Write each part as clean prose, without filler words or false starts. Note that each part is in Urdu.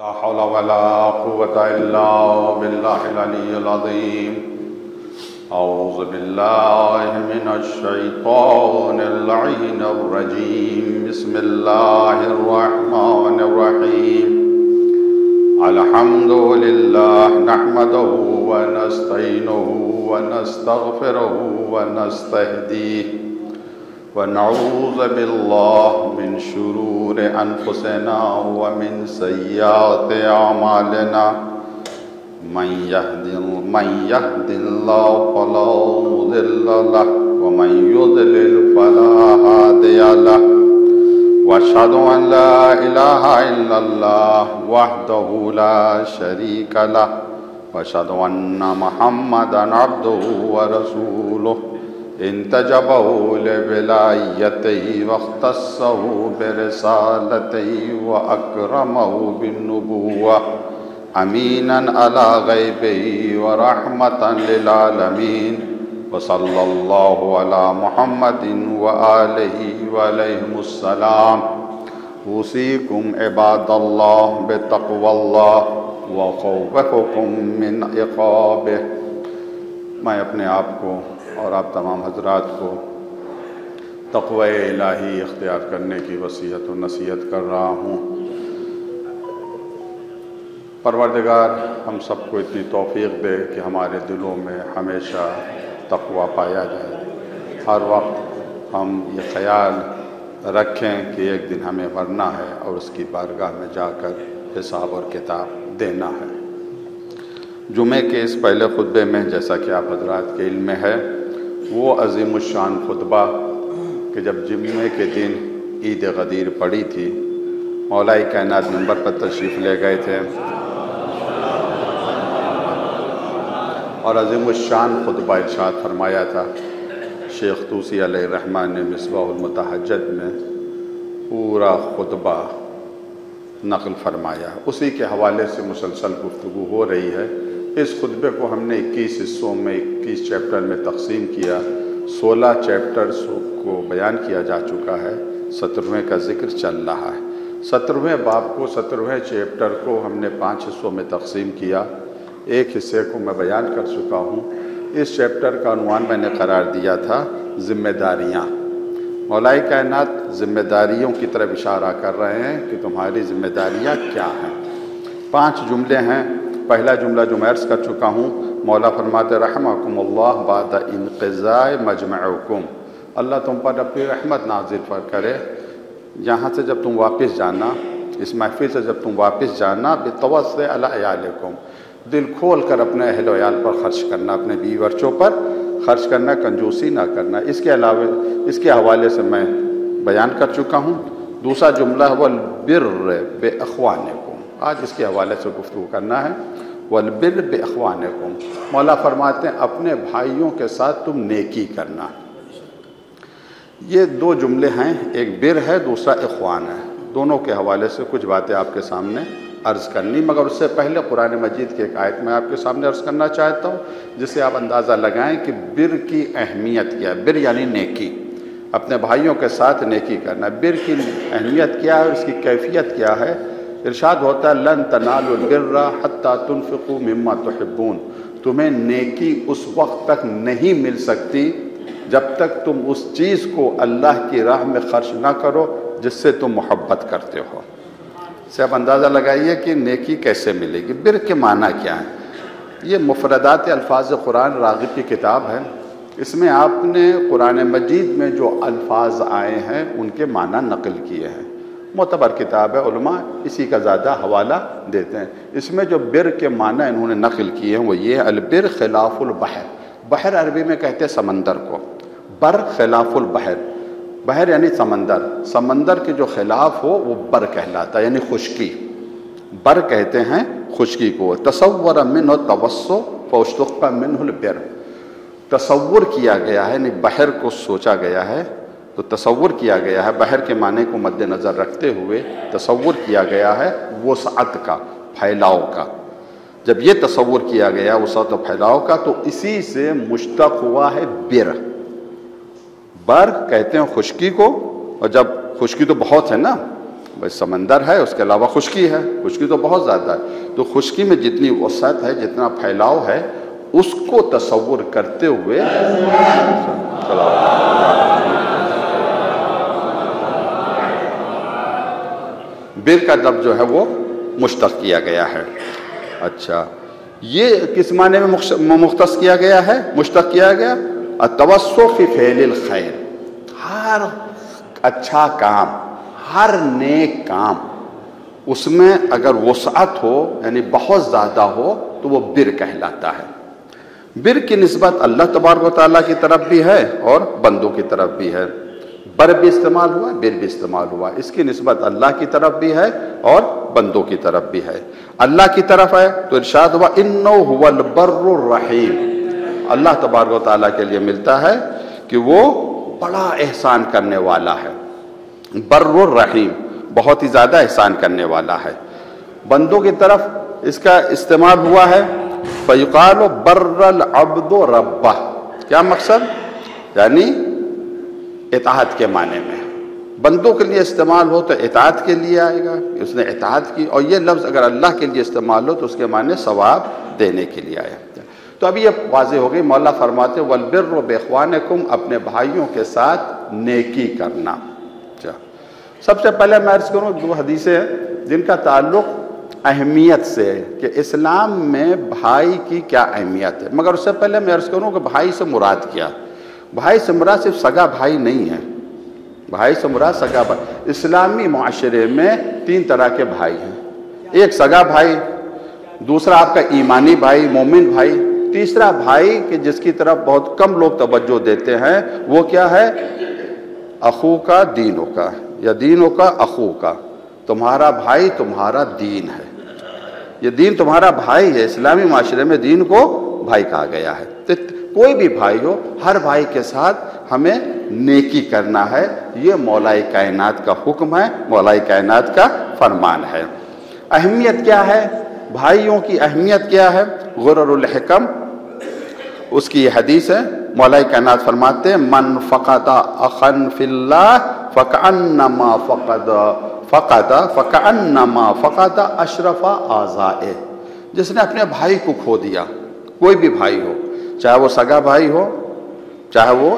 لا حول ولا قوة إلا بالله العلي العظيم. أعوذ بالله من الشيطان اللعين الرجيم. بسم الله الرحمن الرحيم. الحمد لله نحمده ونستعينه ونستغفره ونستهديه ونعوذ بالله من شرور أنفسنا ومن سيئات أعمالنا. من يهد الله فلا مضل له ومن يضلل فلا هادي له. وأشهد أن لا إله إلا الله وحده لا شريك له وأشهد أن محمدا عبده ورسوله انتجبه لولايته واختصه برسالته وأكرمه بالنبوة أمينا على غيبه ورحمة للعالمين. وصلى الله على محمد وآله وعليهم السلام. أوصيكم عباد الله بتقوى الله وخوفكم من عقابه. میں اپنے آپ کو اور آپ تمام حضرات کو تقوی الہی اختیار کرنے کی وصیت و نصیحت کر رہا ہوں. پروردگار ہم سب کو اتنی توفیق دے کہ ہمارے دلوں میں ہمیشہ تقوی پایا جائے. ہر وقت ہم یہ خیال رکھیں کہ ایک دن ہمیں مرنا ہے اور اس کی بارگاہ میں جا کر حساب اور کتاب دینا ہے. جمعے کے اس پہلے خطبے میں جیسا کہ آپ حضرات کے علم میں ہے وہ عظیم الشان خطبہ کہ جب جمعے کے دن عید غدیر پڑی تھی مولا کائنات منبر پر تشریف لے گئے تھے اور عظیم الشان خطبہ ارشاد فرمایا تھا. شیخ طوسی علیہ الرحمن نے مصباح المتحجد میں پورا خطبہ نقل فرمایا. اسی کے حوالے سے مسلسل گفتگو ہو رہی ہے. اس خطبے کو ہم نے 21 حصوں میں 21 چیپٹر میں تقسیم کیا. 16 چیپٹرز کو بیان کیا جا چکا ہے. 17ویں کا ذکر چل رہا ہے. 17ویں باب کو 17ویں چیپٹر کو ہم نے 5 حصوں میں تقسیم کیا. ایک حصے کو میں بیان کر چکا ہوں. اس چیپٹر کا عنوان میں نے قرار دیا تھا ذمہ داریاں. مولا کائنات ذمہ داریوں کی طرف اشارہ کر رہے ہیں کہ تمہاری ذمہ داریاں کیا ہیں. 5 جملے ہیں. پہلا جملہ جو میں عرض کر چکا ہوں مولا فرماتے رحمکم اللہ بعد انقضاء مجمعکم. اللہ تم پر اپنی رحمت نازل کرے. یہاں سے جب تم واپس جانا اس محفل سے جب تم واپس جانا بتوسع علی عیالکم دل کھول کر اپنے اہل و عیال پر خرچ کرنا, اپنے بیوی بچوں پر خرچ کرنا, کنجوسی نہ کرنا. اس کے علاوہ اس کے حوالے سے میں بیان کر چکا ہوں. دوسرا جملہ ہے والبر باخوانکم. آج اس کے حوالے سے گفتگو کرنا ہے. والبر باخوانکم مولا فرماتے ہیں اپنے بھائیوں کے ساتھ تم نیکی کرنا. یہ 2 جملے ہیں. ایک بر ہے, دوسرا اخوان ہے. دونوں کے حوالے سے کچھ باتیں آپ کے سامنے عرض کرنی, مگر اس سے پہلے قرآن مجید کی ایک آیت میں آپ کے سامنے عرض کرنا چاہتا ہوں جس سے آپ اندازہ لگائیں کہ بر کی اہمیت کیا ہے. بر یعنی نیکی, اپنے بھائیوں کے ساتھ نیکی کرنا. بر کی اہمیت کیا ہے اور اس کی کیفیت کیا ہے؟ ارشاد ہوتا ہے لن تنالوا البر حتی تنفقوا مما تحبون. تمہیں نیکی اس وقت تک نہیں مل سکتی جب تک تم اس چیز کو اللہ کی راہ میں خرچ نہ کرو جس سے تم محبت کرتے ہو. سے آپ اندازہ لگائیے کہ نیکی کیسے ملے گی. بر کے معنی کیا ہے؟ یہ مفردات الفاظ قرآن راغب کی کتاب ہے. اس میں آپ نے قرآن مجید میں جو الفاظ آئے ہیں ان کے معنی نقل کیے ہیں. معتبر کتاب ہے, علماء اسی کا زیادہ حوالہ دیتے ہیں. اس میں جو بر کے معنی انہوں نے نقل کیے ہیں وہ یہ البر خلاف البحر. بحر عربی میں کہتے ہیں سمندر کو. بر خلاف البحر. بحر یعنی سمندر. سمندر کے جو خلاف ہو وہ بر کہلاتا ہے, یعنی خشکی. بر کہتے ہیں خشکی کو. تصور منہ توسع فاشتق منہ البر. تصور کیا گیا ہے, یعنی بحر کو سوچا گیا ہے تو تصور کیا گیا ہے. بحر کے معنی کو مد نظر رکھتے ہوئے تصور کیا گیا ہے وسعت کا, پھیلاؤ کا. جب یہ تصور کیا گیا وسعت و پھیلاؤ کا تو اسی سے مشتق ہوا ہے بر. بر کہتے ہیں خشکی کو, اور جب خشکی تو بہت ہے نا, بس سمندر ہے، اس کے علاوہ خشکی ہے، خشکی تو بہت زیادہ ہے، تو خشکی میں جتنی وسعت ہے، جتنا پھیلاؤ ہے، اس کو تصور کرتے ہوئے بر کا لفظ جو ہے وہ مشتق کیا گیا ہے۔ اچھا، یہ کس معنی میں مختص کیا گیا ہے، مشتق کیا گیا؟ التوسع فی فعل الخیر، ہر اچھا کام، ہر نیک کام، اس میں اگر وسعت ہو، یعنی بہت زیادہ ہو، تو وہ بر کہلاتا ہے۔ بر کی نسبت اللہ تبارک و تعالیٰ کی طرف بھی ہے اور بندوں کی طرف بھی ہے۔ بر بھی استعمال ہوا، بر بھی استعمال ہوا، اس کی نسبت اللہ کی طرف بھی ہے اور بندوں کی طرف بھی ہے۔ اللہ کی طرف ہے تو ارشاد ہوا انہ هو البر الرحیم، اللہ تبارک و تعالیٰ کے لیے ملتا ہے کہ وہ بڑا احسان کرنے والا ہے، بر الرحیم، بہت ہی زیادہ احسان کرنے والا ہے۔ بندوں کی طرف اس کا استعمال ہوا ہے فیقال بر العبد ربہ، کیا مقصد؟ یعنی اطاعت کے معنی میں، بندوں کے لیے استعمال ہو تو اطاعت کے لیے آئے گا، اس نے اطاعت کی، اور یہ لفظ اگر اللہ کے لیے استعمال ہو تو اس کے معنی ثواب دینے کے لیے آیا۔ تو ابھی یہ واضح ہو گئی، مولا فرماتے والبر باخوانکم، اپنے بھائیوں کے ساتھ نیکی کرنا۔ سب سے پہلے میں عرض کروں، دو حدیثیں ہیں جن کا تعلق اہمیت سے ہے کہ اسلام میں بھائی کی کیا اہمیت ہے، مگر اس سے پہلے میں عرض کروں کہ بھائی سے مراد کیا؟ بھائی سے مراد صرف سگا بھائی نہیں ہے، بھائی سے مراد سگا بھائی۔ اسلامی معاشرے میں تین طرح کے بھائی ہیں، ایک سگا بھائی، دوسرا آپ کا ایمانی بھائی، مومن بھائی، تیسرا بھائی کہ جس کی طرف بہت کم لوگ توجہ دیتے ہیں، وہ کیا ہے؟ اخو کا دینوں کا، یا دینوں کا اخو کا، تمہارا بھائی تمہارا دین ہے، یہ دین تمہارا بھائی ہے۔ اسلامی معاشرے میں دین کو بھائی کہا گیا ہے۔ تو کوئی بھی بھائی ہو، ہر بھائی کے ساتھ ہمیں نیکی کرنا ہے، یہ مولا کائنات کا حکم ہے، مولا کائنات کا فرمان ہے۔ اہمیت کیا ہے بھائیوں کی؟ اہمیت کیا ہے؟ غرر الحکم اس کی یہ حدیث ہے، مولا کائنات فرماتے ہیں من فقد اخا فی اللہ فکأنما فقد اشرف اعضائه، جس نے اپنے بھائی کو کھو دیا، کوئی بھی بھائی ہو، چاہے وہ سگا بھائی ہو، چاہے وہ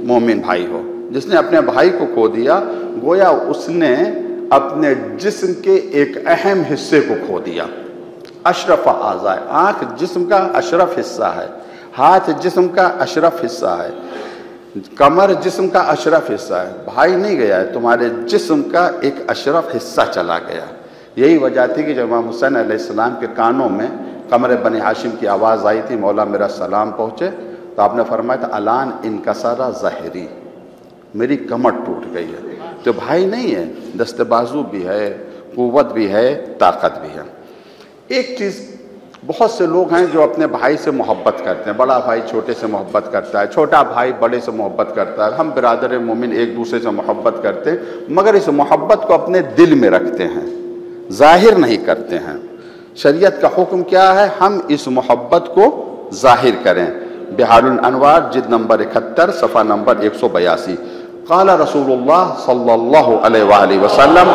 مومن بھائی ہو، جس نے اپنے بھائی کو کھو دیا گویا اس نے اپنے جسم کے ایک اہم حصے کو کھو دیا۔ اشرف اعضاء، آنکھ جسم کا اشرف حصہ ہے، ہاتھ جسم کا اشرف حصہ ہے، کمر جسم کا اشرف حصہ ہے، بھائی نہیں گیا ہے، تمہارے جسم کا ایک اشرف حصہ چلا گیا۔ یہی وجہ تھی کہ جب امام حسین علیہ السلام کے کانوں میں قمر بنی ہاشم کی آواز آئی تھی، مولا میرا سلام پہنچے، تو آپ نے فرمایا تھا الان انکسر ظہری، میری کمر ٹوٹ گئی ہے۔ تو بھائی نہیں ہے، دست بازو بھی ہے، قوت بھی ہے، طاقت بھی ہے۔ ایک چیز، بہت سے لوگ ہیں جو اپنے بھائی سے محبت کرتے ہیں، بڑا بھائی چھوٹے سے محبت کرتا ہے، چھوٹا بھائی بڑے سے محبت کرتا ہے، ہم برادر مومن ایک دوسرے سے محبت کرتے ہیں، مگر اس محبت کو اپنے دل میں رکھتے ہیں، ظاہر نہیں کرتے ہیں۔ شریعت کا حکم کیا ہے؟ ہم اس محبت کو ظاہر کریں۔ بحار الانوار جلد نمبر 71 صفحہ نمبر 182، قال رسول اللہ صلی اللہ علیہ وآلہ وسلم،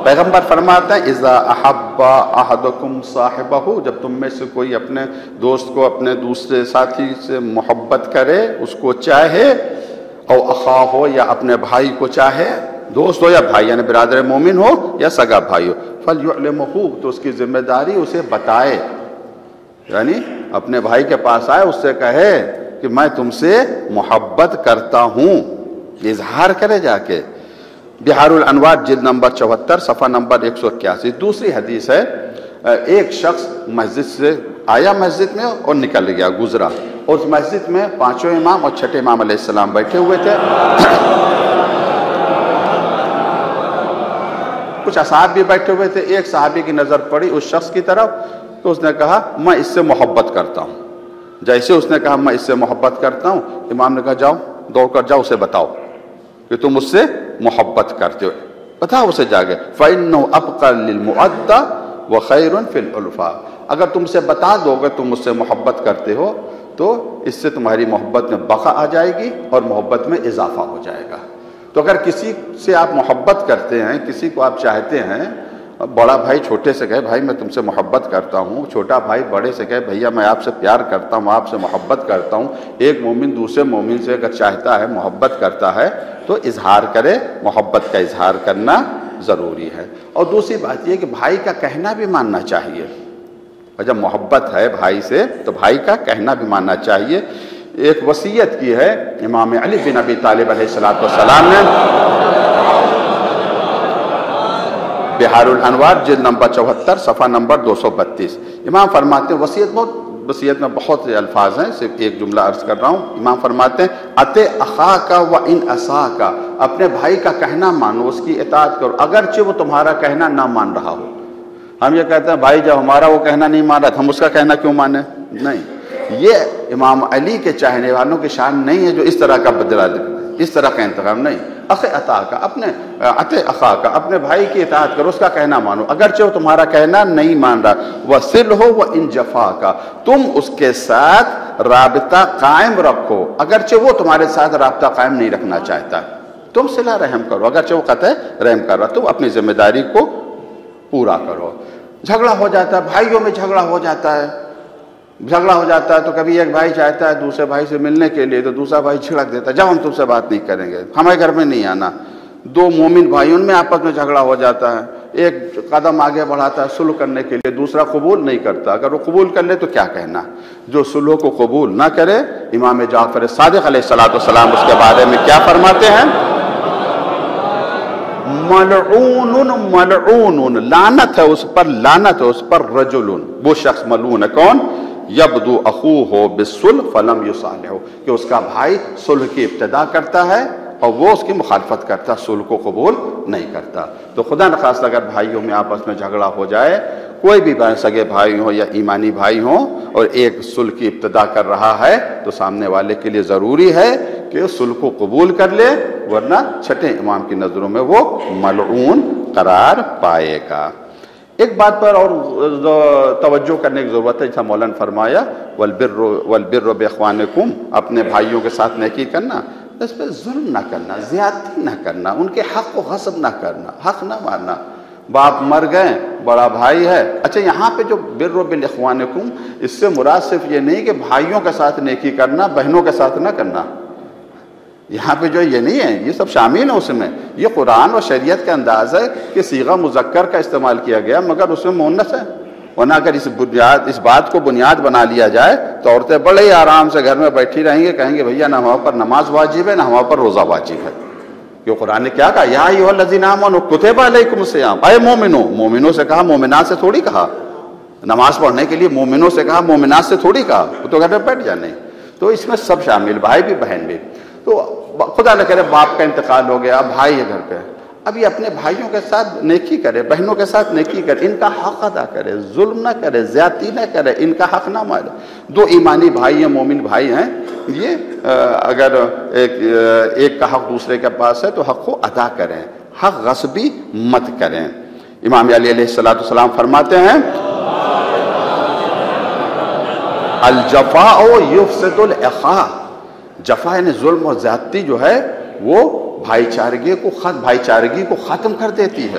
پیغمبر فرماتا ہے اذا احب احدکم صاحبہ، جب تم میں سے کوئی اپنے دوست کو اپنے دوسرے ساتھی سے محبت کرے، اس کو چاہے، او اخا ہو یا اپنے بھائی کو چاہے، دوست ہو یا بھائی یعنی برادر مومن ہو یا سگا بھائی ہو، فلیعلمہ، تو اس کی ذمہ داری اسے بتائے، یعنی اپنے بھائی کے پاس آئے، اس سے کہے کہ میں تم سے محبت کرتا ہوں، اظہار کرے جا کے۔ بحار الانوار جلد نمبر 74 صفحہ نمبر 181۔ دوسری حدیث ہے، ایک شخص مسجد سے آیا، مسجد میں اور نکل گیا، گزرا، اور اس مسجد میں پانچوں امام اور چھٹے امام علیہ السلام بیٹھے ہوئے تھے، کچھ اصحاب بھی بیٹھے ہوئے تھے۔ ایک صحابی کی نظر پڑی اس شخص کی طرف، تو اس نے کہا میں اس سے محبت کرتا ہوں۔ جیسے اس نے کہا میں اس سے محبت کرتا ہوں، امام نے کہا جاؤ، دوڑ کر جاؤ، اسے بتاؤ کہ تم اس سے محبت کرتے ہو، بتاؤ اسے جا کے۔ فَإِنَّهُ أَبْقَى لِلْمُؤَدَّى وَخَيْرٌ فِي الْأُلْفَى، اگر تم سے بتا دو گے تم مجھ سے محبت کرتے ہو تو اس سے تمہاری محبت میں بقا آ جائے گی اور محبت میں اضافہ ہو جائے گا۔ تو اگر کسی سے آپ محبت کرتے ہیں، کسی کو آپ چاہتے ہیں، بڑا بھائی چھوٹے سے کہے بھائی میں تم سے محبت کرتا ہوں، چھوٹا بھائی بڑے سے کہے بھیا میں آپ سے پیار کرتا ہوں، آپ سے محبت کرتا ہوں، ایک مومن دوسرے مومن سے اگر چاہتا ہے، محبت کرتا ہے تو اظہار کرے، محبت کا اظہار کرنا ضروری ہے۔ اور دوسری بات یہ کہ بھائی کا کہنا بھی ماننا چاہیے، اور جب محبت ہے بھائی سے تو بھائی کا کہنا بھی ماننا چاہیے۔ ایک وصیت کی ہے امام علی بن ابی طالب علیہ السلام نے، بہار الانوار جلد نمبر 74 صفحہ نمبر 232۔ امام فرماتے ہیں، وصیت میں بہت سے الفاظ ہیں، صرف ایک جملہ عرض کر رہا ہوں۔ امام فرماتے ہیں اطع اخاک وان عصاک، اپنے بھائی کا کہنا مانو، اس کی اطاعت کرو اگرچہ وہ تمہارا کہنا نہ مان رہا ہو۔ ہم یہ کہتے ہیں بھائی جب ہمارا وہ کہنا نہیں مان رہا تو ہم اس کا کہنا کیوں مانیں؟ نہیں، یہ امام علی کے چاہنے والوں کی شان نہیں ہے جو اس طرح کا بدلہ دے، اس طرح کا انتخاب نہیں۔ اطع اخاک، اپنے بھائی کی اطاعت کرو، اس کا کہنا مانو اگرچہ وہ تمہارا کہنا نہیں مان رہا۔ وصلہ وان جفاک، تم اس کے ساتھ رابطہ قائم رکھو اگرچہ وہ تمہارے ساتھ رابطہ قائم نہیں رکھنا چاہتا، تم صلہ رحم کرو اگرچہ وہ قطع رحم کر رہا، تم اپنی ذمہ داری کو پورا کرو۔ جھگڑا ہو جاتا ہے، بھائیوں میں جھگڑا ہو جاتا ہے، تو کبھی ایک بھائی چاہتا ہے دوسرے بھائی سے ملنے کے لیے تو دوسرا بھائی چھڑک دیتا ہے، جب ہم تم سے بات نہیں کریں گے، ہمارے گھر میں نہیں آنا۔ دو مومن بھائیوں میں آپس میں جھگڑا ہو جاتا ہے، ایک قدم آگے بڑھاتا ہے صلح کرنے کے لیے، دوسرا قبول نہیں کرتا، اگر وہ قبول کر لے تو کیا کہنا؟ جو صلح کو قبول نہ کرے، امام جعفر صادق علیہ السلام اس کے بارے میں کیا فرماتے ہیں؟ ملعون ملعون، لعنت ہے اس پر، لعنت ہے اس پر، رجل، وہ شخص ملعون ہے کون؟ یبدو اخوہ بالصلح فلم یصالحہ، کہ اس کا بھائی صلح کی ابتدا کرتا ہے اور وہ اس کی مخالفت کرتا، صلح کو قبول نہیں کرتا۔ تو خدا نخواستہ اگر بھائیوں میں آپس میں جھگڑا ہو جائے، کوئی بھی سگے بھائی ہوں یا ایمانی بھائی ہوں، اور ایک صلح کی ابتدا کر رہا ہے تو سامنے والے کے لیے ضروری ہے کہ صلح کو قبول کر لے، ورنہ چھٹے امام کی نظروں میں وہ ملعون قرار پائے گا۔ ایک بات پر اور توجہ کرنے کی ضرورت ہے، جیسا مولانا فرمایا والبر باخوانکم، اپنے بھائیوں کے ساتھ نیکی کرنا، اس پہ ظلم نہ کرنا، زیادتی نہ کرنا، ان کے حق کو غصب نہ کرنا، حق نہ مارنا۔ باپ مر گئے، بڑا بھائی ہے، اچھا یہاں پہ جو بر باخوانکم، اس سے مراد صرف یہ نہیں کہ بھائیوں کے ساتھ نیکی کرنا، بہنوں کے ساتھ نہ کرنا، یہاں پہ جو یہ نہیں ہے، یہ سب شامل ہے اس میں۔ یہ قرآن اور شریعت کا انداز ہے کہ صیغہ مذکر کا استعمال کیا گیا، مگر اس میں مؤنث ہے، ورنہ اگر اس بات کو بنیاد بنا لیا جائے تو عورتیں بڑے ہی آرام سے گھر میں بیٹھی رہیں گے، کہیں گے بھیا نہ ہمارے پر نماز واجب ہے، نہ ہمارے پر روزہ واجب ہے۔ کہ قرآن نے کیا کہا؟ یا ایھا الذین آمنوا کتب علیکم الصیام، اے مومنوں سے کہا، مومنات سے تھوڑی کہا۔ نماز پڑھنے کے لیے مومنوں سے کہا، مومنات سے تھوڑی کہا، وہ تو گھر میں بیٹھ جانے۔ تو اس میں سب شامل، بھائی بھی بہن بھی۔ تو خدا نہ کرے باپ کا انتقال ہو گیا، اب بھائی ہے گھر پہ، اب یہ اپنے بھائیوں کے ساتھ نیکی کرے، بہنوں کے ساتھ نیکی کرے، ان کا حق ادا کرے، ظلم نہ کرے، زیادتی نہ کرے، ان کا حق نہ مارے۔ دو ایمانی بھائی ہیں، مومن بھائی ہیں، یہ اگر ایک کا حق دوسرے کے پاس ہے تو حق کو ادا کریں، حق غصبی مت کریں۔ امام علی علیہ السلام فرماتے ہیں الجفاء یفسد الاخاء، جفا یعنی ظلم اور زیادتی جو ہے وہ بھائی چارگی کو ختم کر دیتی ہے،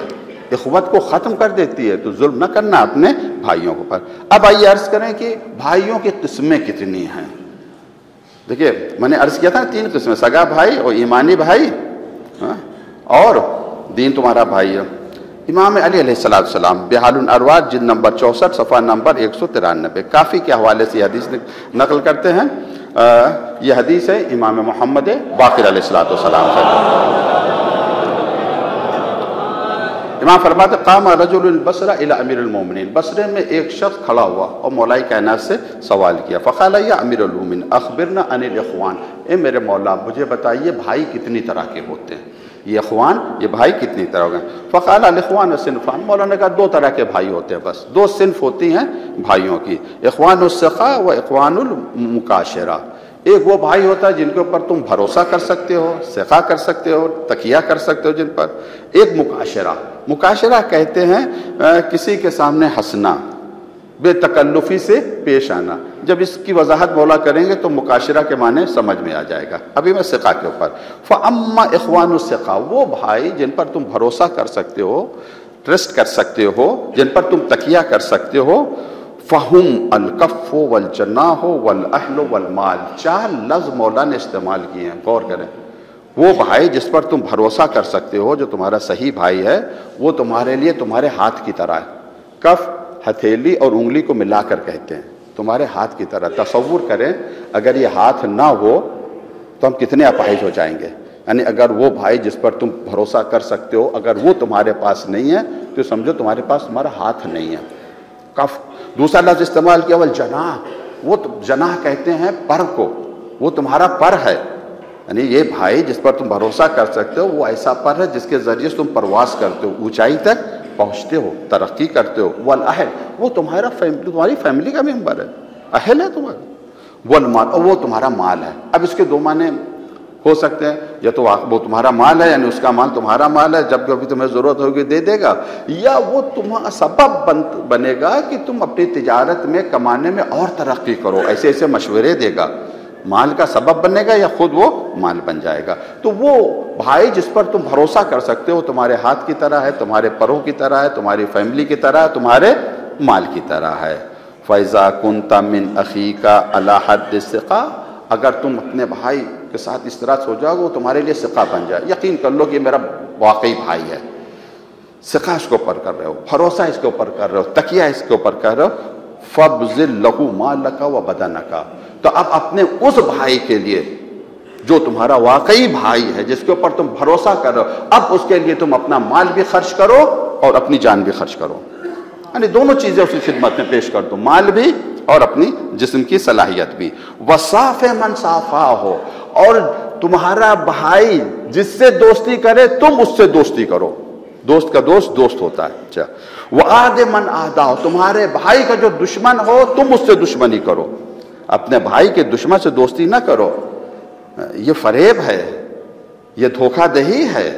اخوت کو ختم کر دیتی ہے، تو ظلم نہ کرنا اپنے بھائیوں کے اوپر۔ اب آئیے عرض کریں کہ بھائیوں کی قسمیں کتنی ہیں۔ دیکھیے میں نے عرض کیا تھا 3 قسمیں، سگا بھائی اور ایمانی بھائی اور دین تمہارا بھائی ہے۔ امام علی علیہ السلام بحال الارواح جلد نمبر 64 صفحہ نمبر 193 کافی کے حوالے سے حدیث نقل کرتے ہیں۔ یہ حدیث ہے امام محمد باقر علیہ السلام سے۔ امام فرماتے قام رجل البصرہ الی امیر المومنین، بصرے میں ایک شخص کھڑا ہوا اور مولا کائنات سے سوال کیا، فقال یا امیر المومنین اخبرنا عن الاخوان، اے میرے مولا مجھے بتائیے بھائی کتنی طرح کے ہوتے ہیں، یہ اخوان یہ بھائی کتنی طرح ہوگا؟ فقال الاخوان صنفان، مولانا نے کہا 2 طرح کے بھائی ہوتے ہیں، بس 2 صنف ہوتی ہیں بھائیوں کی، اخوان السخاء و اخوان المکاشرہ۔ ایک وہ بھائی ہوتا ہے جن کے اوپر تم بھروسہ کر سکتے ہو، سخا کر سکتے ہو، تکیہ کر سکتے ہو جن پر۔ ایک مکاشرہ، مکاشرہ کہتے ہیں کسی کے سامنے ہنسنا، بے تکلفی سے پیش آنا. جب اس کی وضاحت مولا کریں گے تو مکاشرہ کے معنی سمجھ میں آ جائے گا. ابھی میں ثقہ کے اوپر فَأَمَّا إِخْوَانُ الثِّقَا، وہ بھائی جن پر تم بھروسہ کر سکتے ہو، ٹرسٹ کر سکتے ہو، جن پر تم تکیہ کر سکتے ہو، فَهُمْ الْكَفُّ وَالْجَنَاحُ وَالْأَهْلُ وَالْمَالُ. 4 لفظ مولا نے استعمال کیے ہیں، غور کریں. وہ بھائی جس پر تم بھروسہ کر سکتے ہو، جو تمہارا صحیح بھائی ہے، وہ تمہارے لیے تمہارے ہاتھ کی طرح ہے. کف ہتھیلی اور انگلی کو ملا کر کہتے ہیں، تمہارے ہاتھ کی طرح. تصور کریں اگر یہ ہاتھ نہ ہو تو ہم کتنے اپاہج ہو جائیں گے. یعنی اگر وہ بھائی جس پر تم بھروسہ کر سکتے ہو اگر وہ تمہارے پاس نہیں ہے تو سمجھو تمہارے پاس تمہارا ہاتھ نہیں ہے. کف. دوسرا لفظ استعمال کیا والجناح، وہ جناح کہتے ہیں پر کو، وہ تمہارا پر ہے. یعنی یہ بھائی جس پر تم بھروسہ کر سکتے ہو وہ ایسا پر ہے جس کے ذریعے سے تم پرواز کرتے ہو، اونچائی تک پہنچتے ہو، ترقی کرتے ہو. والاہل، وہ تمہاری فیملی کا ممبر ہے، اہل ہے تمہارا. والمال، اور وہ تمہارا مال ہے. اب اس کے 2 معنی ہو سکتے ہیں، یا تو وہ تمہارا مال ہے یعنی اس کا مال تمہارا مال ہے، جب کبھی تمہیں ضرورت ہوگی دے دے گا، یا وہ تمہارا سبب بنے گا کہ تم اپنی تجارت میں کمانے میں اور ترقی کرو، ایسے ایسے مشورے دے گا. مال کا سبب بنے گا یا خود وہ مال بن جائے گا. تو وہ بھائی جس پر تم بھروسہ کر سکتے ہو تمہارے ہاتھ کی طرح ہے، تمہارے پروں کی طرح ہے، تمہاری فیملی کی طرح ہے، تمہارے مال کی طرح ہے. فَإِذَا كُنْتَ مِنْ أَخِيكَ عَلَى حَدِّ الثِّقَةِ، اگر تم اپنے بھائی کے ساتھ اس طرح سو جاؤ گے وہ تمہارے لیے ثقہ بن جائے. یقین کر لو کہ میرا واقعی بھائی ہے، ثقہ اس کے اوپر کر رہے ہو، بھروسہ اس کے اوپر کر رہے ہو، تکیہ اس کے اوپر کر رہے ہو. فَابْذِلْ لَهُ مَالَكَ وَبَدَنَكَ، تو اب اپنے اس بھائی کے لیے جو تمہارا واقعی بھائی ہے جس کے اوپر تم بھروسہ کر رہے ہو، اب اس کے لیے تم اپنا مال بھی خرچ کرو اور اپنی جان بھی خرچ کرو. یعنی دونوں چیزیں اس کی خدمت میں پیش کر دو، مال بھی اور اپنی جسم کی صلاحیت بھی. وَصَافِ مَنْ صَافَاهُ، اور تمہارا بھائی جس سے دوستی کرے تم اس سے دوستی کرو. دوست کا دوست دوست ہوتا ہے. اچھا. وَعَادِ مَنْ عَادَاهُ، تمہارے بھائی کا جو دشمن ہو تم اس سے دشمنی کرو. اپنے بھائی کے دشمن سے دوستی نہ کرو، یہ فریب ہے، یہ دھوکہ دہی ہے.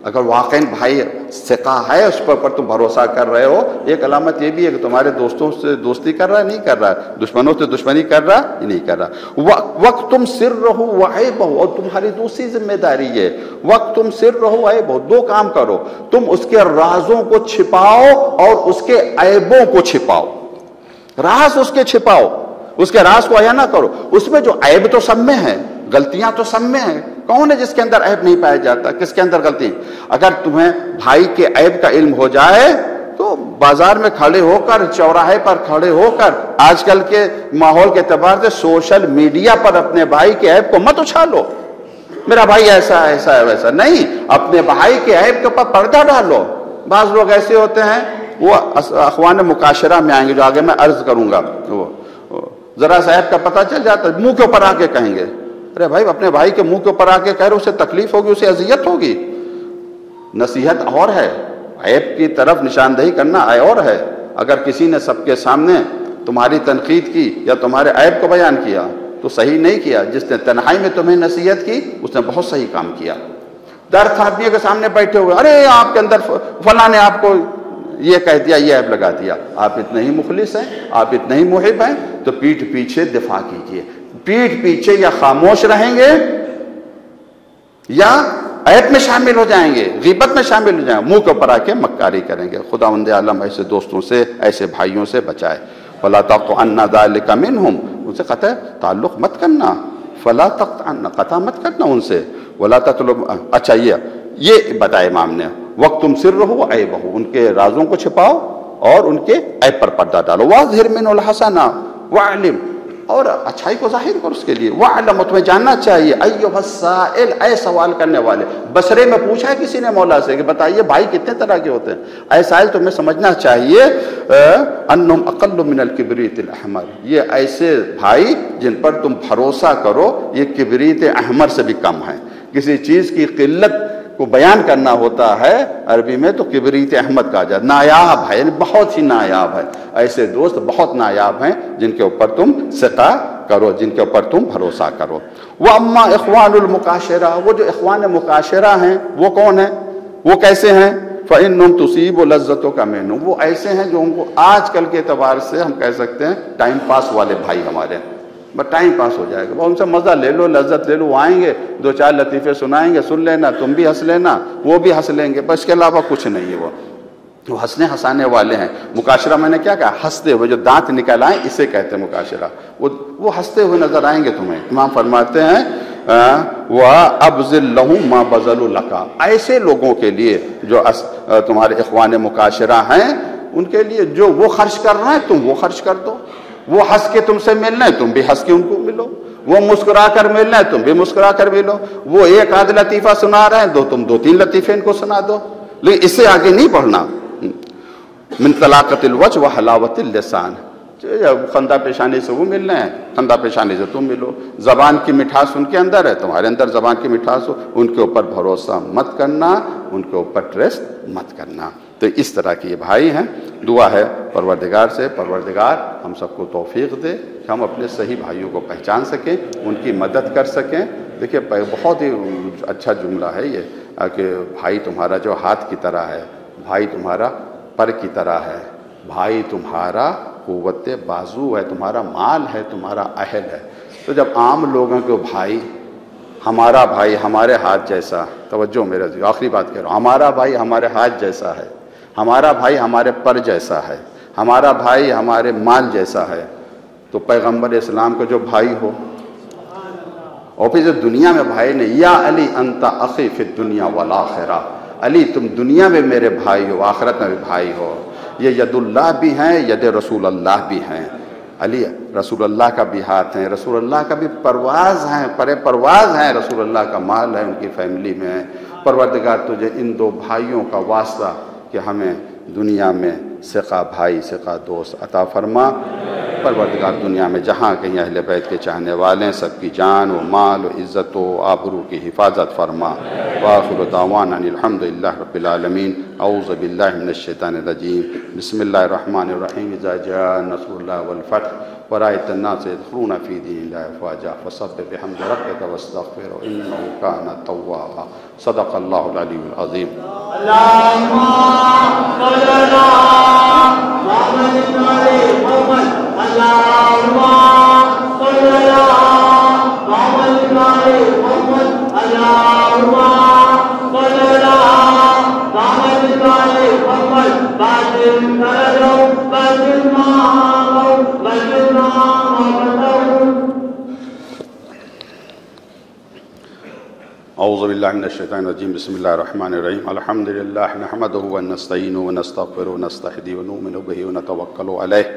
اگر واقعی بھائی ثقہ ہے اس پر تم بھروسہ کر رہے ہو، ایک علامت یہ بھی ہے کہ تمہارے دوستوں سے دوستی کر رہا ہے نہیں کر رہا ہے، دشمنوں سے دشمنی کر رہا ہے نہیں کر رہا. وقت تم سر رہو وعیبہ، اور تمہاری دوسری ذمہ داری ہے وقت تم سر رہو وعیبہ، 2 کام کرو، تم اس کے رازوں کو چھپاؤ اور اس کے عیبوں کو چھپاؤ. راز اس کے چھپاؤ، اس کے راز کو عیاں نہ کرو. اس میں جو عیب تو سب میں ہے، غلطیاں تو سب میں ہیں. کون ہے جس کے اندر عیب نہیں پایا جاتا؟ کس کے اندر غلطی؟ اگر تمہیں بھائی کے عیب کا علم ہو جائے تو بازار میں کھڑے ہو کر، چوراہے پر کھڑے ہو کر، آج کل کے ماحول کے اعتبار سے سوشل میڈیا پر اپنے بھائی کے عیب کو مت اچھالو، میرا بھائی ایسا ہے ایسا ہے ویسا نہیں. اپنے بھائی کے عیب کے اوپر پردہ ڈالو. بعض لوگ ایسے ہوتے ہیں وہ اخوان مکاشرہ میں آئیں گے جو آگے میں عرض کروں گا، ذرا صاحب کا پتہ چل جاتا ہے منہ کے اوپر آ کے کہیں گے. ارے بھائی اپنے بھائی کے منہ کے اوپر آ کے کہہ رہے اسے تکلیف ہوگی، اسے اذیت ہوگی. نصیحت اور ہے، عیب کی طرف نشاندہی کرنا اور ہے. اگر کسی نے سب کے سامنے تمہاری تنقید کی یا تمہارے عیب کو بیان کیا تو صحیح نہیں کیا. جس نے تنہائی میں تمہیں نصیحت کی اس نے بہت صحیح کام کیا. 10 آدمیوں کے سامنے بیٹھے ہوئے، ارے آپ کے اندر فلاں نے آپ کو یہ کہہ دیا، یہ عیب لگا دیا. آپ اتنے ہی مخلص ہیں، آپ اتنے ہی محب ہیں تو پیٹھ پیچھے دفاع کیجئے. پیٹھ پیچھے یا خاموش رہیں گے یا عیب میں شامل ہو جائیں گے، غیبت میں شامل ہو جائیں گے، منہ کے اوپر آ کے مکاری کریں گے. خداوند عالم ایسے دوستوں سے، ایسے بھائیوں سے بچائے. فلا تقطعن ذلک منہم، ان سے قطع تعلق مت کرنا. فلا تقطعن، قطع مت کرنا ان سے. ولا تطلب، اچھا یہ بتایا امام نے. وقت تم سر رہو عیبہ، ان کے رازوں کو چھپاؤ اور ان کے عیب پر پردہ ڈالو. واظہر من الحسنہ وعلم، اور اچھائی کو ظاہر کرو اس کے لیے. وعلم، تمہیں جاننا چاہیے. ایھا السائل، اے سوال کرنے والے. بصرے میں پوچھا ہے کسی نے مولا سے کہ بتائیے بھائی کتنے طرح کے ہوتے ہیں. اے سائل تمہیں سمجھنا چاہیے انہم اقل من الکبریت الاحمر، یہ ایسے بھائی جن پر تم بھروسہ کرو یہ کبریت احمر سے بھی کم ہیں. کسی چیز کی قلت کو بیان کرنا ہوتا ہے عربی میں تو کبریت احمد کہا جاتا ہے. نایاب ہے، یعنی بہت ہی نایاب ہے. ایسے دوست بہت نایاب ہیں جن کے اوپر تم ثقہ کرو، جن کے اوپر تم بھروسہ کرو. وَأَمَّا إِخْوَانُ الْمُقَاشِرَةِ، وہ جو اخوان مقاشرہ ہیں وہ کون ہیں، وہ کیسے ہیں؟ فَإِنُّمْ تُصِيبُ لَذَّتُكَ مِنْهُمْ، وہ ایسے ہیں جو ان کو آج کل کے اعتبار سے ہم کہہ سکتے ہیں ٹائم پاس والے بھائی ہمارے، بس ٹائم پاس ہو جائے گا، ان سے مزہ لے لو، لذت لے لو، وہ آئیں گے 2-4 لطیفے سنائیں گے، سن لینا، تم بھی ہنس لینا، وہ بھی ہنس لیں گے، بس اس کے علاوہ کچھ نہیں ہے۔ وہ ہنسنے ہنسانے والے ہیں۔ مکاشرہ میں نے کیا کہا؟ ہنستے ہوئے، جو دانت نکل آئیں اسے کہتے ہیں مکاشرہ، وہ ہنستے ہوئے نظر آئیں گے تمہیں۔ امام فرماتے ہیں وَأَبْذِلْ لَهُمْ مَا بَذَلُوا لَكَ، ایسے لوگوں کے لیے جو تمہارے اخوان مکاشرہ ہیں، ان کے لیے جو وہ خرچ کر رہے ہیں تم وہ خرچ کر دو، وہ ہنس کے تم سے ملنا ہے تم بھی ہنس کے ان کو ملو، وہ مسکرا کر ملنا ہے تم بھی مسکرا کر ملو، وہ ایک آدھ لطیفہ سنا رہے ہیں تم 2-3 لطیفے ان کو سنا دو، لیکن اس سے آگے نہیں بڑھنا۔ من طلاقت الوجہ و حلاوت اللسان، خندہ پیشانی سے وہ ملنا ہے، خندہ پیشانی سے تم ملو، زبان کی مٹھاس ان کے اندر ہے، تمہارے اندر زبان کی مٹھاس ہو، ان کے اوپر بھروسہ مت کرنا، ان کے اوپر ٹرسٹ مت کرنا۔ تو اس طرح کے یہ بھائی ہیں۔ دعا ہے پروردگار سے، پروردگار ہم سب کو توفیق دے کہ ہم اپنے صحیح بھائیوں کو پہچان سکیں، ان کی مدد کر سکیں۔ دیکھیے بہت ہی اچھا جملہ ہے یہ کہ بھائی تمہارا جو ہاتھ کی طرح ہے، بھائی تمہارا پر کی طرح ہے، بھائی تمہارا قوت بازو ہے، تمہارا مال ہے، تمہارا اہل ہے۔ تو جب عام لوگوں کو بھائی، ہمارا بھائی ہمارے ہاتھ جیسا، توجہ میرا آخری بات کہہ رہا ہوں، ہمارا بھائی ہمارے ہاتھ جیسا ہے، ہمارا بھائی ہمارے پر جیسا ہے، ہمارا بھائی ہمارے مال جیسا ہے، تو پیغمبر اسلام کا جو بھائی ہو، اور پھر جو دنیا میں بھائی نے، یا علی انت اخی فی الدنیا والآخرہ، علی تم دنیا میں میرے بھائی ہو، آخرت میں بھی بھائی ہو۔ یہ ید اللہ بھی ہیں، ید رسول اللہ بھی ہیں، علی رسول اللہ کا بھی ہاتھ ہیں، رسول اللہ کا بھی پرواز ہیں، پرواز ہیں، رسول اللہ کا مال ہے، ان کی فیملی میں ہے۔ پروردگار تجھے ان 2 بھائیوں کا واسطہ کہ ہمیں دنیا میں ثقہ بھائی، ثقہ دوست عطا فرما۔ پروردگار دنیا میں جہاں کہیں اہل بیت کے چاہنے والے ہیں، سب کی جان و مال و عزت و آبرو کی حفاظت فرما۔ وآخر دعوانا الحمدللہ رب العالمین۔ اعوذ باللہ من الشیطان الرجیم، بسم اللہ الرحمن الرحیم۔ اذا جاء نصر اللہ والفتح ورأيت الناس يدخلون في دين الله أفواجا فسبح بحمد ربك واستغفره إنه كان توابا۔ صدق الله العلي العظيم۔ اللهم صل على محمد وعلى محمد، اللهم صل على محمد وعلى محمد، اللهم صل على محمد وعلى محمد، باطل كرم باطل ما باطل ما اعوذ باللہ من الشیطان الرجیم، بسم اللہ الرحمن الرحیم۔ الحمد للہ نحمدہ ونستعینہ ونستغفرہ ونستہدیہ ونؤمن بہ ونتوکل علیہ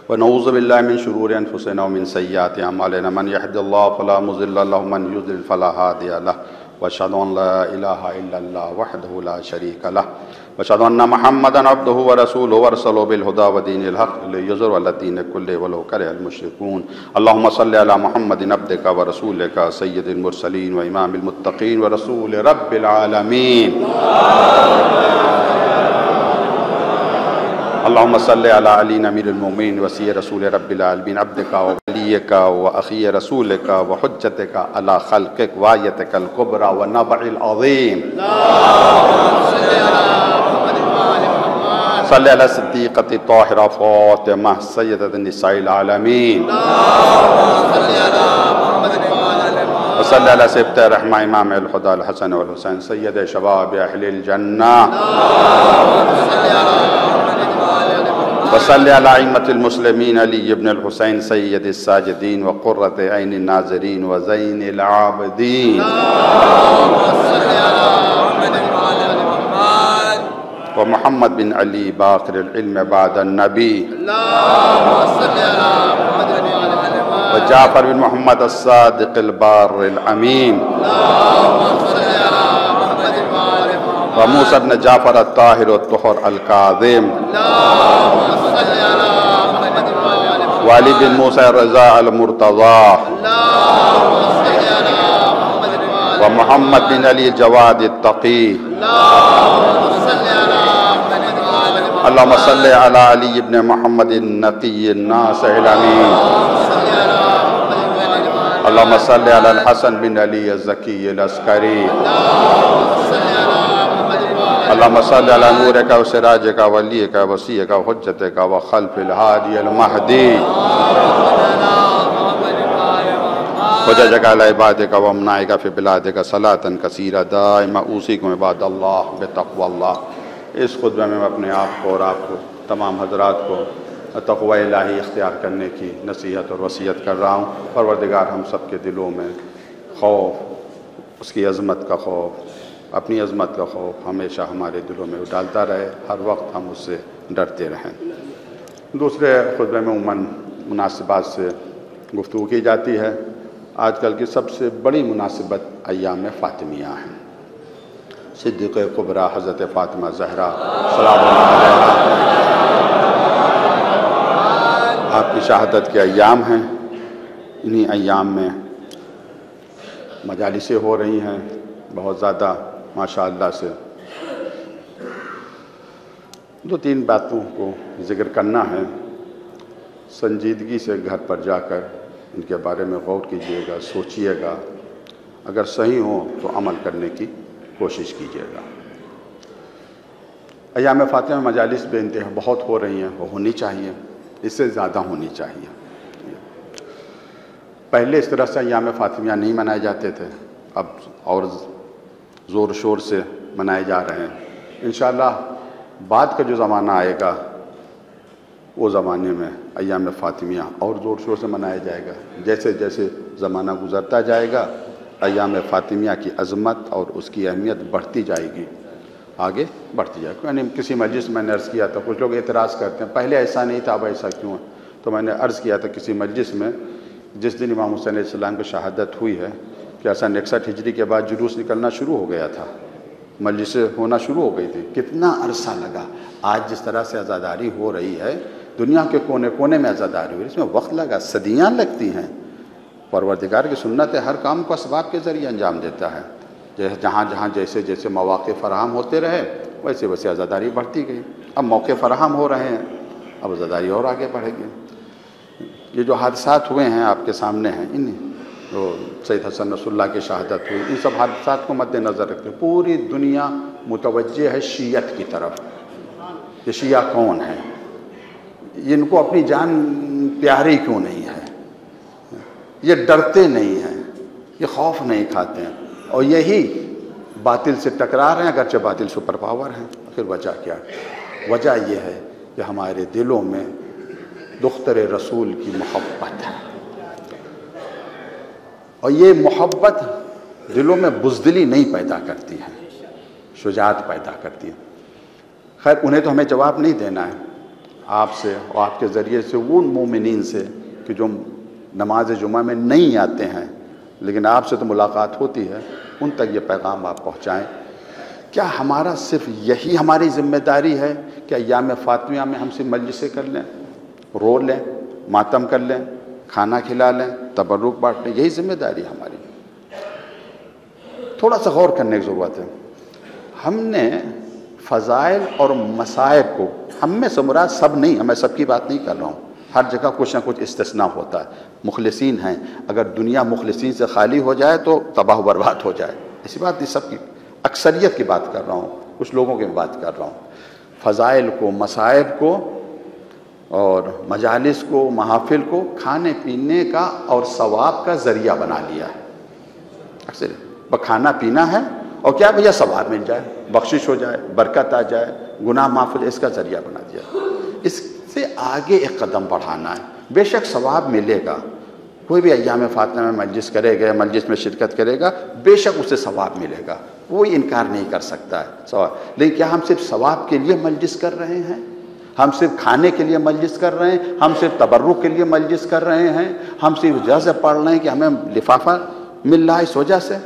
ونعوذ باللہ من شرور انفسنا ومن سیئات اعمالنا، من یہد اللہ فلا مضل لہ ومن یضلل فلا ہادی لہ، واشہد ان لا الہ الا اللہ وحدہ لا شریک لہ، واشہد ان محمدا عبدہ ورسولہ ارسلہ بالہدی ودین الحق لیظہرہ علی الدین کلہ ولو کرہ المشرکون۔ اللہم صل علی محمد عبدک ورسولک سید المرسلین وامام المتقین ورسول رب العالمین۔ اللہم صل علی علی امیر المومنین وصی رسول رب العالمین، عبدک وولیک واخی رسولک وحجتک علی خلقک وآیتک الکبری ونبع العظیم۔ صلی علی صدیقۃ طاہرہ فاطمہ سیدۃ النساء العالمین، وصلی علی سبط رحمہ امام الہدی الحسن والحسین سید شباب اہل الجنہ، وصلی علی ائمۃ المسلمین علی بن الحسین سید الساجدین وقرۃ عین الناظرین وزین العابدین، ومحمد بن علی باقر العلم بعد النبی، وجعفر بن محمد الصادق البار الامین، وموسیٰ بن جعفر الطاہر الطہر الکاظم، وعلی بن موسیٰ الرضا المرتضی، ومحمد بن علی جواد التقی۔ اللہم صلی علی علی بن محمد النقی الناصح الامین، اللہم صلی علی الحسن بن علی الزکی العسکری، اللهم صل على نورك وسراجك وليك وصيك وحجتك وخلف الهادي المهدي حججك على عبادك وامنائك في بلادك صلاة كثيرة دائمة اوصيكم عباد اللہ بتقوى اللہ۔ اس خطبے میں اپنے آپ کو اور آپ کو تمام حضرات کو تقوی الہی اختیار کرنے کی نصیحت اور وصیت کر رہا ہوں۔ پروردگار ہم سب کے دلوں میں خوف، اس کی عظمت کا خوف، اپنی عظمت کا خوف ہمیشہ ہمارے دلوں میں ڈالتا رہے، ہر وقت ہم اس سے ڈرتے رہیں۔ دوسرے خطبے میں عموماً مناسبات سے گفتگو کی جاتی ہے۔ آج کل کی سب سے بڑی مناسبت ایام فاطمیہ ہیں۔ صدیقہ کبریٰ حضرت فاطمہ زہرا سلام اللہ علیہا، آپ کی شہادت کے ایام ہیں۔ انہی ایام میں مجالسیں ہو رہی ہیں بہت زیادہ ماشاءاللہ سے۔ دو تین باتوں کو ذکر کرنا ہے، سنجیدگی سے گھر پر جا کر ان کے بارے میں غور کیجئے گا، سوچئے گا، اگر صحیح ہو تو عمل کرنے کی کوشش کیجئے گا۔ ایام فاطمہ مجالس بے انتہا بہت ہو رہی ہیں، وہ ہونی چاہیے، اس سے زیادہ ہونی چاہیے۔ پہلے اس طرح سے ایام فاطمیہ نہیں منائے جاتے تھے، اب اور زور شور سے منائے جا رہے ہیں۔ انشاءاللہ بعد کا جو زمانہ آئے گا وہ زمانے میں ایام فاطمیہ اور زور شور سے منایا جائے گا۔ جیسے جیسے زمانہ گزرتا جائے گا ایام فاطمیہ کی عظمت اور اس کی اہمیت بڑھتی جائے گی، آگے بڑھتی جائے گی۔ یعنی کسی مجلس میں نے عرض کیا تھا، کچھ لوگ اعتراض کرتے ہیں پہلے ایسا نہیں تھا اب ایسا کیوں ہے، تو میں نے عرض کیا تھا کسی مجلس میں جس دن امام حسین علیہ السلام کی شہادت ہوئی ہے کہ 61 ہجری کے بعد جلوس نکلنا شروع ہو گیا تھا، مجلسیں ہونا شروع ہو گئی تھی۔ کتنا عرصہ لگا، آج جس طرح سے عزاداری ہو رہی ہے دنیا کے کونے کونے میں عزاداری ہوئی، اس میں وقت لگا، صدیاں لگتی ہیں۔ پروردگار کی سنت ہے، ہر کام کو اسباب کے ذریعے انجام دیتا ہے۔ جہاں جہاں جیسے جیسے مواقع فراہم ہوتے رہے ویسے ویسے عزاداری بڑھتی گئی۔ اب موقع فراہم ہو رہے ہیں، اب عزاداری اور آگے بڑھے گی۔ یہ جو حادثات ہوئے ہیں آپ کے سامنے ہیں، ان جو سید حسن نصر اللہ کی شہادت ہوئی، ان سب حادثات کو مد نظر رکھتے ہیں پوری دنیا متوجہ ہے شیعت کی طرف کہ شیعہ کون ہے، ان کو اپنی جان پیاری کیوں نہیں ہے، یہ ڈرتے نہیں ہیں، یہ خوف نہیں کھاتے ہیں، اور یہی باطل سے ٹکرا رہے ہیں، اگرچہ باطل سپر پاور ہیں۔ پھر وجہ کیا ہے؟ وجہ یہ ہے کہ ہمارے دلوں میں دختر رسول کی محبت ہے، اور یہ محبت دلوں میں بزدلی نہیں پیدا کرتی ہے، شجاعت پیدا کرتی ہے۔ خیر انہیں تو ہمیں جواب نہیں دینا ہے، آپ سے اور آپ کے ذریعے سے وہ مومنین سے کہ جو نماز جمعہ میں نہیں آتے ہیں لیکن آپ سے تو ملاقات ہوتی ہے، ان تک یہ پیغام آپ پہنچائیں۔ کیا ہمارا صرف یہی ہماری ذمہ داری ہے کہ ایام فاطمیہ میں ہم سے مجلسیں کر لیں، رو لیں، ماتم کر لیں، کھانا کھلا لیں، تبرک بانٹ لیں، یہی ذمہ داری ہماری؟ تھوڑا سا غور کرنے کی ضرورت ہے۔ ہم نے فضائل اور مصائب کو، ہم میں سے مراد سب نہیں، میں سب کی بات نہیں کر رہا ہوں، ہر جگہ کچھ نہ کچھ استثناء ہوتا ہے۔ مخلصین ہیں، اگر دنیا مخلصین سے خالی ہو جائے تو تباہ و برباد ہو جائے، ایسی بات نہیں، سب کی اکثریت کی بات کر رہا ہوں، کچھ لوگوں کی بات کر رہا ہوں۔ فضائل کو، مصائب کو اور مجالس کو، محافل کو کھانے پینے کا اور ثواب کا ذریعہ بنا لیا ہے۔ اکثر کھانا پینا ہے اور کیا بھیا ثواب مل جائے، بخشش ہو جائے، برکت آ جائے، گناہ معاف ہو جائے، اس کا ذریعہ بنا دیا۔ اس سے آگے ایک قدم بڑھانا ہے۔ بے شک ثواب ملے گا، کوئی بھی ایام فاطمہ میں مجلس کرے گا، مجلس میں شرکت کرے گا، بے شک اسے ثواب ملے گا، کوئی انکار نہیں کر سکتا ہے ثواب۔ لیکن کیا ہم صرف ثواب کے لیے مجلس کر رہے ہیں؟ ہم صرف کھانے کے لیے مجلس کر رہے ہیں؟ ہم صرف تبرک کے لیے مجلس کر رہے ہیں؟ ہم صرف وجہ سے پڑھ رہے ہیں کہ ہمیں لفافہ مل رہا ہے اس وجہ سے؟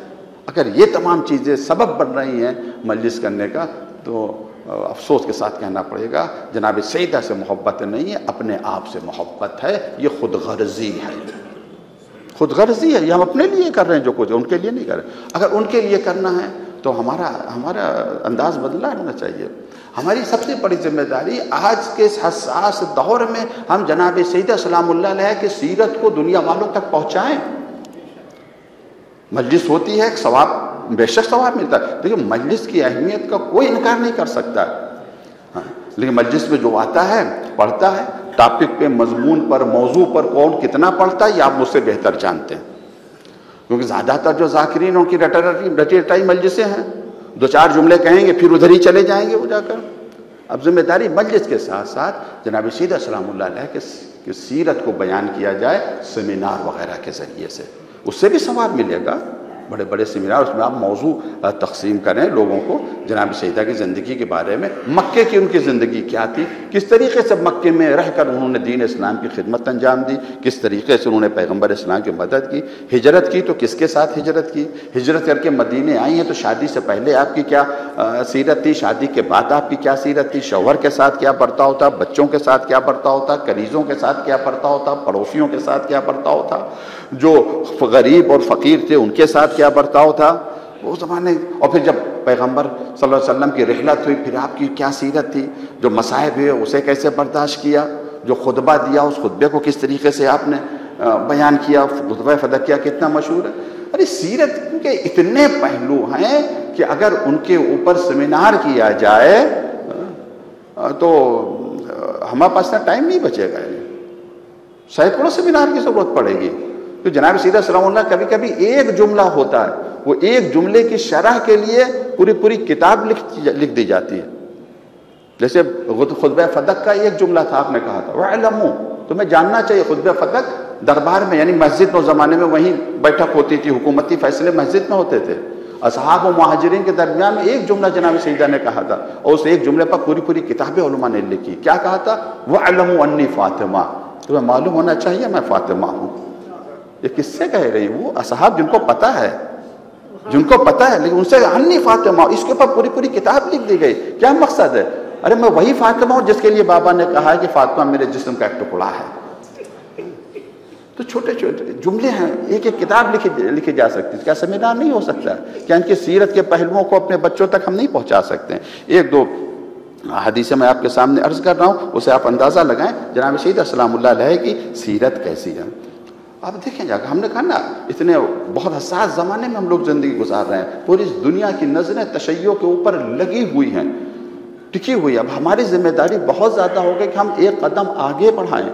اگر یہ تمام چیزیں سبب بن رہی ہیں مجلس کرنے کا تو افسوس کے ساتھ کہنا پڑے گا جناب سیدہ سے محبت نہیں ہے، اپنے آپ سے محبت ہے، یہ خود غرضی ہے، خود غرضی ہے، یہ ہم اپنے لیے کر رہے ہیں جو کچھ، ان کے لیے نہیں کر رہے۔ اگر ان کے لیے کرنا ہے تو ہمارا انداز بدلا ہونا چاہیے۔ ہماری سب سے بڑی ذمہ داری آج کے اس حساس دور میں ہم جناب سیدہ سلام اللہ علیہ کی سیرت کو دنیا والوں تک پہنچائیں۔ مجلس ہوتی ہے، ثواب بے شک ثواب ملتا ہے۔ دیکھیں مجلس کی اہمیت کا کوئی انکار نہیں کر سکتا، ہاں، لیکن مجلس میں جو آتا ہے پڑھتا ہے، ٹاپک پہ، مضمون پر، موضوع پر کون کتنا پڑھتا ہے یہ آپ مجھ سے بہتر جانتے ہیں، کیونکہ زیادہ تر جو ذاکرین ان کی رٹی رٹائی مجلسیں ہیں، دو چار جملے کہیں گے پھر ادھر ہی چلے جائیں گے وہ جا کر۔ اب ذمہ داری مجلس کے ساتھ ساتھ جناب سیدہ سلام اللہ علیہ کی سیرت کو بیان کیا جائے سیمینار وغیرہ کے ذریعے سے، اس سے بھی ثواب ملے گا۔ بڑے بڑے سیمینار، اس میں آپ موضوع تقسیم کریں لوگوں کو جناب سیدہ کی زندگی کے بارے میں، مکے کی ان کی زندگی کیا تھی، کس طریقے سے مکے میں رہ کر انہوں نے دین اسلام کی خدمت انجام دی، کس طریقے سے انہوں نے پیغمبر اسلام کی مدد کی، ہجرت کی تو کس کے ساتھ ہجرت کی، ہجرت کر کے مدینے آئی ہیں تو شادی سے پہلے آپ کی کیا سیرت تھی، شادی کے بعد آپ کی کیا سیرت تھی، شوہر کے ساتھ کیا برتاؤ تھا، بچوں کے ساتھ کیا برتاؤ تھا، کنیزوں کے ساتھ کیا برتاؤ تھا، پڑوسیوں کے ساتھ کیا برتاؤ تھا، جو غریب اور فقیر تھے ان کے ساتھ کیا برتاؤ تھا وہ زمانے، اور پھر جب پیغمبر صلی اللہ علیہ وسلم کی رحلت ہوئی پھر آپ کی کیا سیرت تھی، جو مصائب ہوئے اسے کیسے برداشت کیا، جو خطبہ دیا اس خطبے کو کس طریقے سے آپ نے بیان کیا، خطبہ فدقیہ کتنا مشہور ہے۔ ارے سیرت کے اتنے پہلو ہیں کہ اگر ان کے اوپر سیمینار کیا جائے تو ہمارے پاس اتنا ٹائم نہیں بچے گا، سینکڑوں سیمینار کی ضرورت پڑے گی۔ تو جناب سیدہ سلام اللہ کبھی کبھی ایک جملہ ہوتا ہے، وہ ایک جملے کی شرح کے لیے پوری کتاب لکھ دی جاتی ہے۔ جیسے خطبہ فدق کا ایک جملہ تھا، آپ نے کہا تھا وَعْلَمُوا، تمہیں جاننا چاہیے خطبہ فدق دربار میں یعنی مسجد میں اس زمانے میں وہیں بیٹھک ہوتی تھی، حکومتی فیصلے مسجد میں ہوتے تھے، اصحاب و مہاجرین کے درمیان میں ایک جملہ جناب سیدہ نے کہا تھا اور اس ایک جملے پر پوری کتابیں علماء نے لکھی۔ کیا کہا تھا؟ وَعْلَمُوا أَنِّي فاطمہ، تمہیں معلوم ہونا چاہیے میں فاطمہ ہوں۔ یہ کس سے کہہ رہی وہ اصحاب جن کو پتہ ہے، لیکن ان سے انی فاطمہ، اس کے اوپر پوری کتاب لکھ دی گئی۔ کیا مقصد ہے؟ ارے میں وہی فاطمہ ہوں جس کے لیے بابا نے کہا ہے کہ فاطمہ میرے جسم کا ایک ٹکڑا ہے۔ تو چھوٹے جملے ہیں، ایک کتاب لکھی جا سکتی، کیا سیمینار نہیں ہو سکتا؟ کیا ان کی سیرت کے پہلوؤں کو اپنے بچوں تک ہم نہیں پہنچا سکتے؟ ایک دو حدیثیں میں آپ کے سامنے عرض کر رہا ہوں، اسے آپ اندازہ لگائیں جناب سیدہ سلام اللہ علیہ کی سیرت کیسی ہے۔ آپ دیکھیں جا ہم نے کہا نا اتنے بہت حساس زمانے میں ہم لوگ زندگی گزار رہے ہیں، پوری دنیا کی نظریں تشیع کے اوپر لگی ہوئی ہیں، ٹکی ہوئی۔ اب ہماری ذمہ داری بہت زیادہ ہو گئی کہ ہم ایک قدم آگے بڑھائیں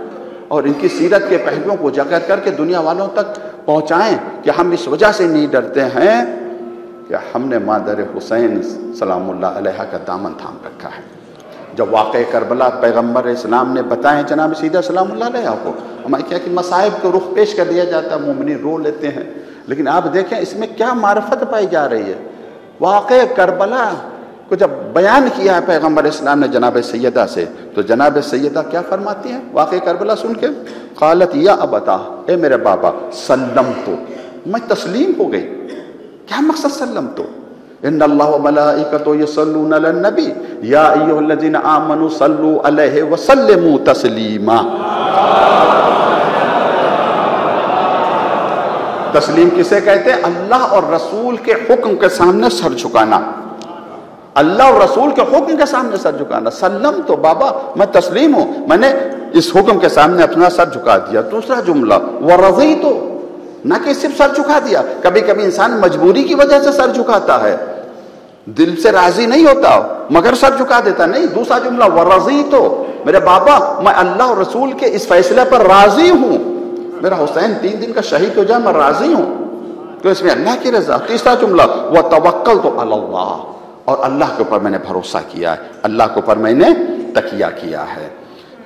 اور ان کی سیرت کے پہلوؤں کو اجاگر کر کے دنیا والوں تک پہنچائیں کہ ہم اس وجہ سے نہیں ڈرتے ہیں کہ ہم نے مادر حسین سلام اللہ علیہ کا دامن تھام رکھا ہے۔ جب واقع کربلا پیغمبر اسلام نے بتائیں جناب سیدہ سلام اللہ علیہ کو، ہمیں کیا کہ مصائب کو رخ پیش کر دیا جاتا ہے، مومنین رو لیتے ہیں، لیکن آپ دیکھیں اس میں کیا معرفت پائی جا رہی ہے۔ واقع کربلا کو جب بیان کیا ہے پیغمبر اسلام نے جناب سیدہ سے، تو جناب سیدہ کیا فرماتی ہیں واقع کربلا سن کے؟ قالت یا ابتا، اے میرے بابا، سلمت، میں تسلیم ہو گئی۔ کیا مقصد سلمت؟ ان اللہ وملائکتہ یصلون علی النبی یا ایھا الذین آمنوا صلوا علیہ وسلموا تسلیما۔ تسلیم کسے کہتے ہیں؟ اللہ اور رسول کے حکم کے سامنے سر جھکانا، اللہ اور رسول کے حکم کے سامنے سر جھکانا۔ سلم تو بابا میں تسلیم ہوں، میں نے اس حکم کے سامنے اپنا سر جھکا دیا۔ دوسرا جملہ ورضیت، نہ کہ صرف سر جھکا دیا، کبھی کبھی انسان مجبوری کی وجہ سے سر جھکاتا ہے، دل سے راضی نہیں ہوتا مگر سر جھکا دیتا، نہیں۔ دوسرا جملہ ورضیت، میرے بابا میں اللہ اور رسول کے اس فیصلے پر راضی ہوں، میرا حسین 3 دن کا شہید ہو جائے میں راضی ہوں، تو اس میں اللہ کی رضا۔ تیسرا جملہ وتوکلت علی اللہ، اور اللہ کے اوپر میں نے بھروسہ کیا ہے، اللہ کے اوپر میں نے تکیہ کیا ہے۔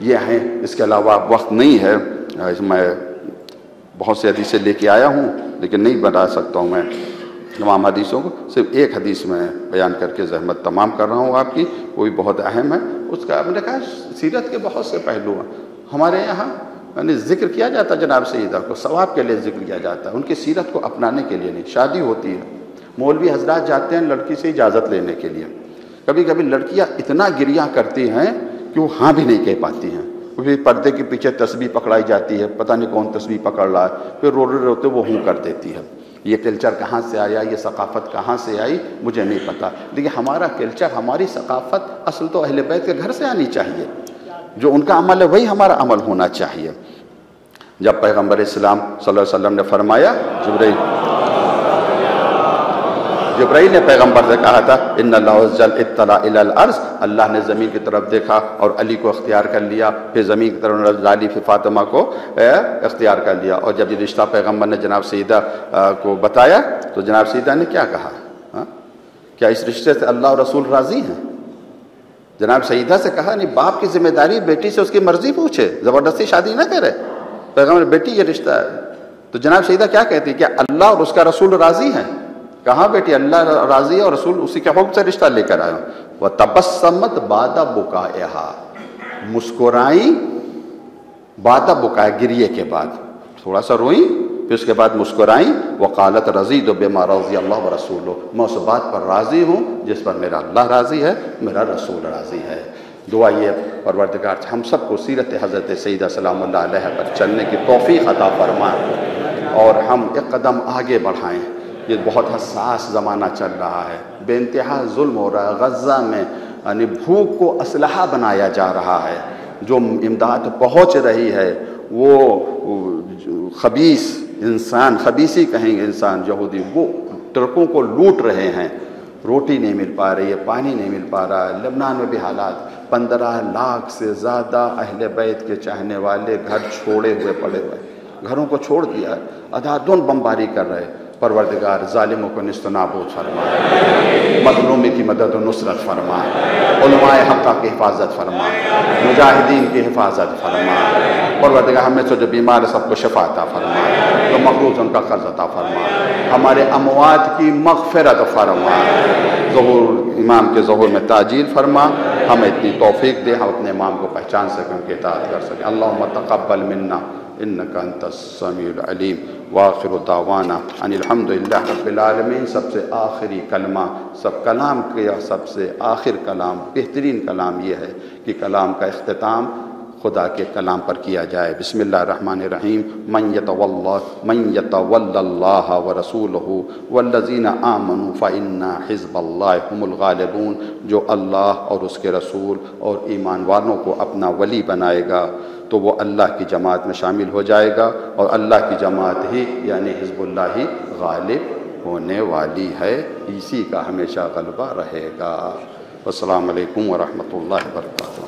یہ ہیں، اس کے علاوہ وقت نہیں ہے، میں بہت سی حدیثیں لے کے آیا ہوں لیکن نہیں بتا سکتا ہوں میں تمام حدیثوں کو، صرف ایک حدیث میں بیان کر کے زحمت تمام کر رہا ہوں آپ کی، وہ بھی بہت اہم ہے۔ اس کا میں نے کہا سیرت کے بہت سے پہلو ہیں ہمارے یہاں، یعنی ذکر کیا جاتا ہے جناب سیدہ کو ثواب کے لیے ذکر کیا جاتا ہے، ان کی سیرت کو اپنانے کے لیے نہیں۔ شادی ہوتی ہے، مولوی حضرات جاتے ہیں لڑکی سے اجازت لینے کے لیے، کبھی کبھی لڑکیاں اتنا گریہ کرتی ہیں کہ وہ ہاں بھی نہیں کہہ پاتی ہیں، پھر پردے کے پیچھے تسبیح پکڑائی جاتی ہے، پتہ نہیں کون تسبیح پکڑ رہا ہے، پھر رو رہے روتے وہ ہوں کر دیتی ہے۔ یہ کلچر کہاں سے آیا، یہ ثقافت کہاں سے آئی مجھے نہیں پتہ، لیکن ہمارا کلچر، ہماری ثقافت اصل تو اہل بیت کے گھر سے آنی چاہیے، جو ان کا عمل ہے وہی ہمارا عمل ہونا چاہیے۔ جب پیغمبر اسلام صلی اللہ علیہ وسلم نے فرمایا جبرائیل نے پیغمبر سے کہا تھا ان اللہ عز وجل اطلع الی الارض، اللہ نے زمین کی طرف دیکھا اور علی کو اختیار کر لیا، پھر زمین کی طرف ڈالی، پھر فاطمہ کو اختیار کر لیا۔ اور جب یہ رشتہ پیغمبر نے جناب سیدہ کو بتایا تو جناب سیدہ نے کیا کہا؟ کیا اس رشتے سے اللہ اور رسول راضی ہیں؟ جناب سیدہ سے کہا نہیں، باپ کی ذمہ داری بیٹی سے اس کی مرضی پوچھے، زبردستی شادی نہ کرے۔ پیغمبر بیٹی یہ رشتہ ہے، تو جناب سیدہ کیا کہتی؟ کیا اللہ اور اس کا رسول راضی ہیں؟ کہاں بیٹی، اللہ راضی ہے اور رسول اسی کے حکم سے رشتہ لے کر آئے۔ وَتَبَسَّمَتْ بَعْدَ بُكَائِهَا، مسکرائیں بعد بکائے، گریے کے بعد تھوڑا سا روئیں، پھر اس کے بعد مسکرائیں۔ وقالت رضیت بما رضی اللہ ورسولہ، میں اس بات پر راضی ہوں جس پر میرا اللہ راضی ہے، میرا رسول راضی ہے۔ دعا یہ پروردگار ہم سب کو سیرت حضرت سیدہ سلام اللہ علیہ پر چلنے کی توفیق عطا فرمائے اور ہم ایک قدم آگے بڑھائیں۔ یہ بہت حساس زمانہ چل رہا ہے، بے انتہا ظلم ہو رہا ہے۔ غزہ میں یعنی بھوک کو اسلحہ بنایا جا رہا ہے، جو امداد پہنچ رہی ہے وہ خبیث انسان، خبیثی کہیں گے انسان یہودی، وہ ٹرکوں کو لوٹ رہے ہیں، روٹی نہیں مل پا رہی ہے، پانی نہیں مل پا رہا ہے۔ لبنان میں بھی حالات، 15 لاکھ سے زیادہ اہل بیت کے چاہنے والے گھر چھوڑے ہوئے پڑے ہوئے، گھروں کو چھوڑ دیا، ادھادھن بمباری کر رہے۔ پروردگار ظالموں کو نیست و نابود فرما، مظلومی کی مدد و نصرت فرما، علماء حقہ کی حفاظت فرما، مجاہدین کی حفاظت فرما۔ پروردگار ہمیں سے جو بیمار سب کو شفا عطا فرما، جو مقروض ان کا قرض عطا فرما، ہمارے اموات کی مغفرت فرما، ظہور امام کے ظہور میں تعجیل فرما، ہمیں اتنی توفیق دے ہم اپنے امام کو پہچان سکیں، ان کی اطاعت کر سکیں۔ اللہم تقبل منا انکا انت السمیع العلیم، وآخر دعوانا ان الحمدللہ رب العالمین۔ سب سے آخری کلمہ، سب کلام کا سب سے آخر کلام، بہترین کلام یہ ہے کہ کلام کا اختتام خدا کے کلام پر کیا جائے۔ بسم اللہ الرحمن الرحیم۔ من یتول اللہ ورسولہ والذین آمنوا فإن حزب اللہ هم الغالبون، جو اللہ اور اس کے رسول اور ایمان والوں کو اپنا ولی بنائے گا تو وہ اللہ کی جماعت میں شامل ہو جائے گا، اور اللہ کی جماعت ہی یعنی حزب اللہ ہی غالب ہونے والی ہے، اسی کا ہمیشہ غلبہ رہے گا۔ السلام علیکم ورحمۃ اللہ وبرکاتہ۔